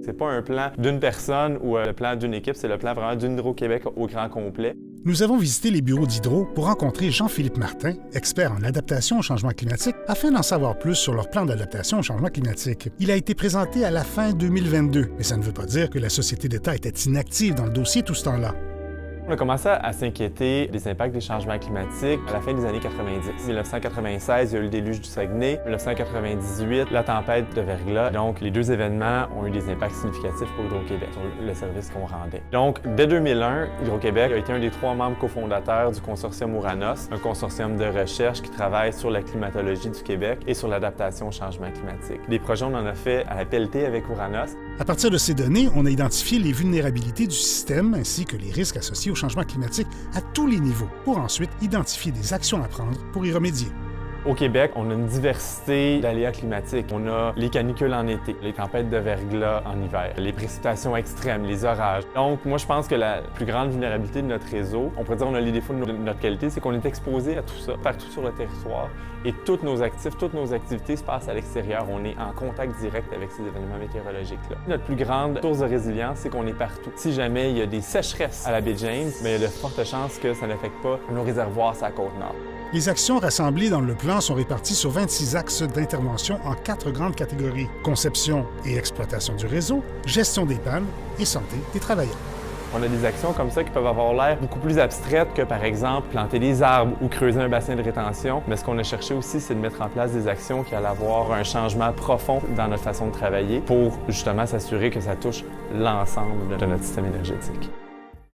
C'est pas un plan d'une personne ou le plan d'une équipe, c'est le plan vraiment d'Hydro-Québec au grand complet. Nous avons visité les bureaux d'Hydro pour rencontrer Jean-Philippe Martin, expert en adaptation au changement climatique, afin d'en savoir plus sur leur plan d'adaptation au changement climatique. Il a été présenté à la fin 2022, mais ça ne veut pas dire que la société d'État était inactive dans le dossier tout ce temps-là. On a commencé à s'inquiéter des impacts des changements climatiques à la fin des années 90. En 1996, il y a eu le déluge du Saguenay. En 1998, la tempête de verglas. Donc, les deux événements ont eu des impacts significatifs pour Hydro-Québec, sur le service qu'on rendait. Donc, dès 2001, Hydro-Québec a été un des 3 membres cofondateurs du consortium Ouranos, un consortium de recherche qui travaille sur la climatologie du Québec et sur l'adaptation au changement climatique. Des projets, on en a fait à la pelletée avec Ouranos. À partir de ces données, on a identifié les vulnérabilités du système ainsi que les risques associés au changement climatique à tous les niveaux, pour ensuite identifier des actions à prendre pour y remédier. Au Québec, on a une diversité d'aléas climatiques. On a les canicules en été, les tempêtes de verglas en hiver, les précipitations extrêmes, les orages. Donc, moi, je pense que la plus grande vulnérabilité de notre réseau, on pourrait dire qu'on a les défauts de notre qualité, c'est qu'on est exposé à tout ça, partout sur le territoire. Et tous nos actifs, toutes nos activités se passent à l'extérieur. On est en contact direct avec ces événements météorologiques-là. Notre plus grande source de résilience, c'est qu'on est partout. Si jamais il y a des sécheresses à la baie James, il y a de fortes chances que ça n'affecte pas nos réservoirs sur la Côte-Nord. Les actions rassemblées dans le plan sont réparties sur 26 axes d'intervention en 4 grandes catégories: conception et exploitation du réseau, gestion des pannes et santé des travailleurs. On a des actions comme ça qui peuvent avoir l'air beaucoup plus abstraites que, par exemple, planter des arbres ou creuser un bassin de rétention. Mais ce qu'on a cherché aussi, c'est de mettre en place des actions qui allaient avoir un changement profond dans notre façon de travailler pour justement s'assurer que ça touche l'ensemble de notre système énergétique.